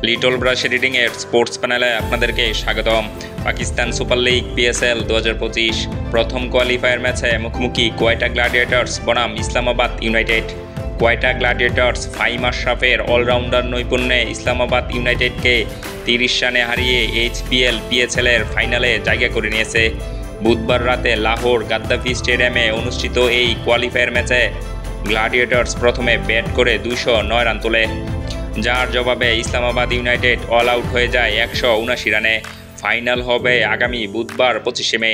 Little brush এডিটিংয়ের sports প্যানেলে আপনাদেরকে স্বাগতম। পাকিস্তান সুপার লিগ PSL 2025 প্রথম কোয়ালিফায়ার ম্যাচে মুখোমুখি কোয়েটা গ্ল্যাডিয়েটর্স বনাম ইসলামাবাদ ইউনাইটেড। কোয়েটা গ্ল্যাডিয়েটর্স ফাহিম আশরাফের অলরাউন্ডার নৈপুণ্যে ইসলামাবাদ ইউনাইটেডকে 30 রানে হারিয়ে HPL PSL-এর ফাইনালে জায়গা করে নিয়েছে। বুধবার রাতে লাহোর গাদ্দাফি স্টেডিয়ামে অনুষ্ঠিত এই কোয়ালিফায়ার ম্যাচে গ্ল্যাডিয়েটর্স প্রথমে ব্যাট করে 209 রান তোলে, যার জবাবে ইসলামাবাদ ইউনাইটেড অল আউট হয়ে যায় 179 রানে। ফাইনাল হবে আগামী বুধবার 25 মে।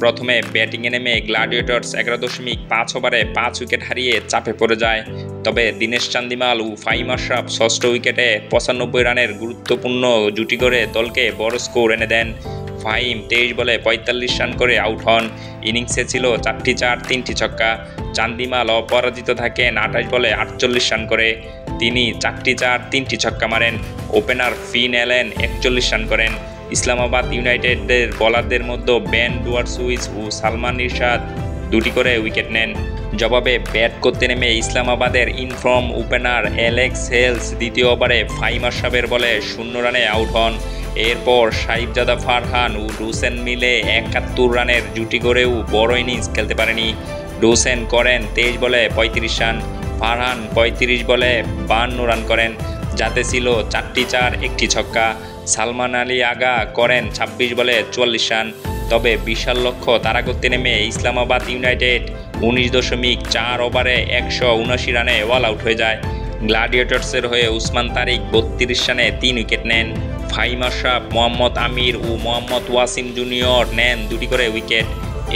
প্রথমে ব্যাটিংয়ে নেমে গ্ল্যাডিয়েটর্স 11.5 ওভারে 5 উইকেট হারিয়ে চাপে পড়ে যায়। তবে দীনেশ চান্দিমাল ও ফাহিম আশরাফ ষষ্ঠ উইকেটে 95 রানের গুরুত্বপূর্ণ জুটি করে দলকে বড় স্কোর এনে দেন। ফাহিম 23 বলে 45 রান করে আউট হন। ইনিংসে ছিল 4টি চার 3টি ছক্কা। চান্দিমাল অপরাজিত থাকেন 28 বলে 48 রান করে। তিনি 4টি চার 3টি ছক্কা মারেন। ওপেনার ফিন অ্যালেন 41 রান করেন। ইসলামাবাদ ইউনাইটেডের বোলারদের মধ্যে বেন ডুয়ার্সউইচ ও সালমান ইরশাদ 2টি করে উইকেট নেন। জবাবে ব্যাট করতে নেমে ইসলামাবাদের ইনফর্ম ওপেনার অ্যালেক্স হেলস দ্বিতীয় ওভারে ফাহিম আশরাফের বলে 0 রানে আউট হন। এরপর সাহিবজাদা ফারহান ও ডুসেন মিলে 71 রানের জুটি গড়েও বড় ইনিংস খেলতে পারেনি। ডুসেন করেন 23 বলে 35 রান, ফারহান 35 বলে 52 রান করেন, যাতে ছিল 4টি চার 1টি ছক্কা। সালমান আলী আগা করেন 26 বলে 44 রান। তবে বিশাল লক্ষ্য তাড়া করতে নেমে ইসলামাবাদ ইউনাইটেড 19.4 ওভারে 179 রানে অল আউট হয়ে যায়। গ্ল্যাডিয়েটর্সের হয়ে উসমান তারিক 32 রানে 3 উইকেট নেন। ফাহিম আশরাফ, মোহাম্মদ আমির ও মোহাম্মদ ওয়াসিম জুনিয়র নেন 2টি করে উইকেট।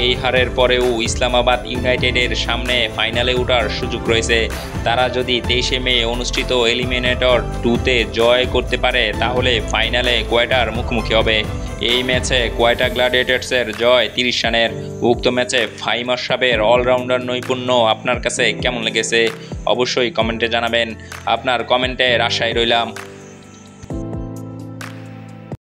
এই হারের পরেও ইসলামাবাদ ইউনাইটেডের সামনে ফাইনালে ওঠার সুযোগ রয়েছে। তারা যদি 23 মে অনুষ্ঠিত এলিমিনেটর 2-তে জয় করতে পারে তাহলে ফাইনালে কোয়েটার মুখোমুখি হবে। এই ম্যাচে কোয়েটা গ্ল্যাডিয়েটর্সের জয় 30 রানের। উক্ত ম্যাচে ফাহিম আশরাফের অলরাউন্ডার নৈপুণ্য আপনার কাছে কেমন লেগেছে অবশ্যই কমেন্টে জানাবেন। আপনার কমেন্টের আশায় রইলাম।